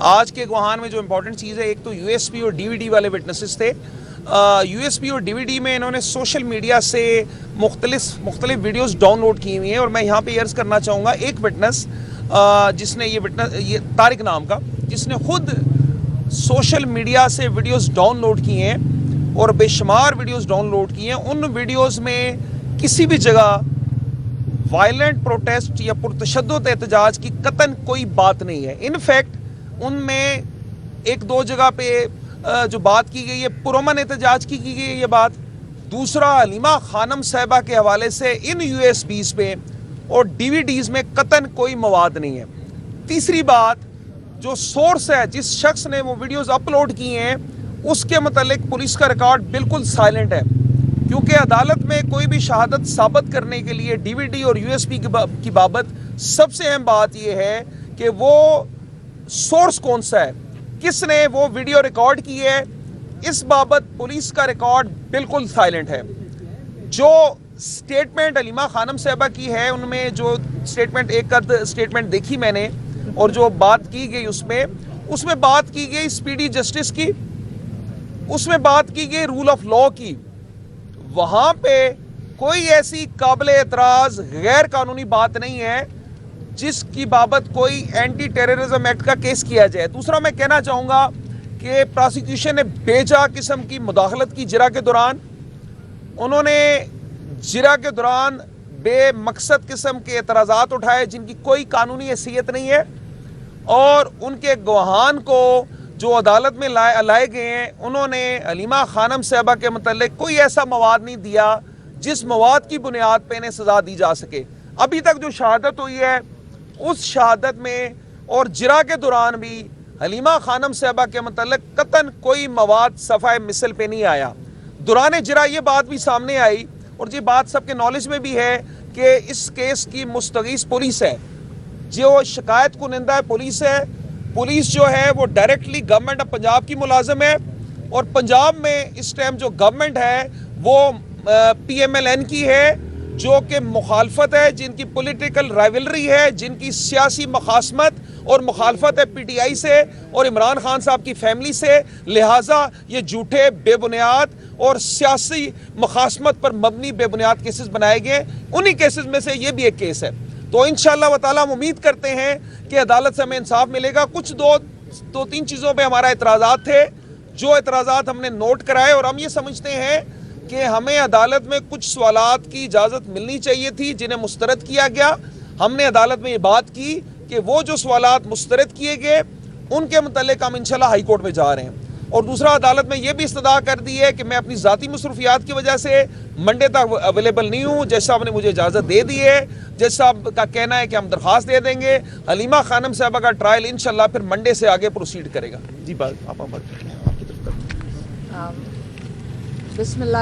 آج کے گواہان میں جو امپورٹنٹ چیز ہے، ایک تو یو ایس پی اور ڈی وی ڈی والے وٹنسز تھے. یو ایس پی اور ڈی وی ڈی میں انہوں نے سوشل میڈیا سے مختلف ویڈیوز ڈاؤن لوڈ کی ہوئی ہیں. اور میں یہاں پہ عرض کرنا چاہوں گا، ایک وٹنس جس نے یہ طارق نام کا، جس نے خود سوشل میڈیا سے ویڈیوز ڈاؤن لوڈ کی ہیں اور بے شمار ویڈیوز ڈاؤن لوڈ کی ہیں. ان ویڈیوز میں کسی بھی جگہ وائلنٹ پروٹیسٹ یا پرتشدد احتجاج کی قطعاً کوئی بات نہیں ہے. انفیکٹ ان میں ایک دو جگہ پہ جو بات کی گئی ہے پرامن احتجاج کی گئی ہے یہ بات. دوسرا، حلیمہ خانم صاحبہ کے حوالے سے ان یو ایس بیز پہ اور ڈی وی ڈیز میں قطعاً کوئی مواد نہیں ہے. تیسری بات، جو سورس ہے، جس شخص نے وہ ویڈیوز اپلوڈ کی ہیں، اس کے متعلق پولیس کا ریکارڈ بالکل سائلنٹ ہے. کیونکہ عدالت میں کوئی بھی شہادت ثابت کرنے کے لیے ڈی وی ڈی اور یو ایس پی کی بابت سب سے اہم بات یہ ہے کہ وہ سورس کون سا ہے، کس نے وہ ویڈیو ریکارڈ کی ہے. اس بابت پولیس کا ریکارڈ بالکل سائلنٹ ہے. جو سٹیٹمنٹ حلیمہ خانم صاحبہ کی ہے، ان میں جو سٹیٹمنٹ ایک سٹیٹمنٹ دیکھی میں نے، اور جو بات کی گئی اس میں بات کی گئی اسپیڈی جسٹس کی، اس میں بات کی گئی رول آف لا کی. وہاں پہ کوئی ایسی قابل اعتراض غیر قانونی بات نہیں ہے جس کی بابت کوئی اینٹی ٹیررزم ایکٹ کا کیس کیا جائے. دوسرا میں کہنا چاہوں گا کہ پراسیکیوشن نے بے جا قسم کی مداخلت کی جرا کے دوران. انہوں نے جرا کے دوران بے مقصد قسم کے اعتراضات اٹھائے جن کی کوئی قانونی حیثیت نہیں ہے، اور ان کے گواہان کو جو عدالت میں لائے گئے ہیں، انہوں نے حلیمہ خانم صاحبہ کے متعلق کوئی ایسا مواد نہیں دیا جس مواد کی بنیاد پہ انہیں سزا دی جا سکے. ابھی تک جو شہادت ہوئی ہے، اس شہادت میں اور جرا کے دوران بھی حلیمہ خانم صاحبہ کے متعلق قطعاً کوئی مواد صفحہ مثل پہ نہیں آیا. دوران جرا یہ بات بھی سامنے آئی، اور یہ بات سب کے نالج میں بھی ہے، کہ اس کیس کی مستغیث پولیس ہے، جو شکایت کنندہ پولیس ہے. پولیس جو ہے وہ ڈائریکٹلی گورنمنٹ آف پنجاب کی ملازم ہے، اور پنجاب میں اس ٹائم جو گورنمنٹ ہے وہ پی ایم ایل این کی ہے، جو کہ مخالفت ہے، جن کی پولیٹیکل رائیولری ہے، جن کی سیاسی مخاصمت اور مخالفت ہے پی ٹی آئی سے اور عمران خان صاحب کی فیملی سے. لہٰذا یہ جھوٹے، بے بنیاد اور سیاسی مخاصمت پر مبنی بے بنیاد کیسز بنائے گئے. انہی کیسز میں سے یہ بھی ایک کیس ہے. تو انشاءاللہ و تعالیٰ ہم امید کرتے ہیں کہ عدالت سے ہمیں انصاف ملے گا. کچھ دو تین چیزوں پہ ہمارا اعتراضات تھے، جو اعتراضات ہم نے نوٹ کرائے، اور ہم یہ سمجھتے ہیں کہ ہمیں عدالت میں کچھ سوالات کی اجازت ملنی چاہیے تھی جنہیں مسترد کیا گیا. ہم نے عدالت میں یہ بات کی کہ وہ جو سوالات مسترد کیے گئے ان کے متعلق ہم انشاءاللہ ہائی کورٹ میں جا رہے ہیں. اور دوسرا، عدالت میں یہ بھی استدعا کر دی ہے کہ میں اپنی ذاتی مصروفیات کی وجہ سے منڈے تک اویلیبل نہیں ہوں. جج صاحب نے مجھے اجازت دے دی ہے. جج صاحب کا کہنا ہے کہ ہم درخواست دے دیں گے. حلیمہ خانم صاحبہ کا ٹرائل انشاءاللہ پھر منڈے سے آگے پروسیڈ کرے گا. جی بات آپ بات کریں. بسم اللہ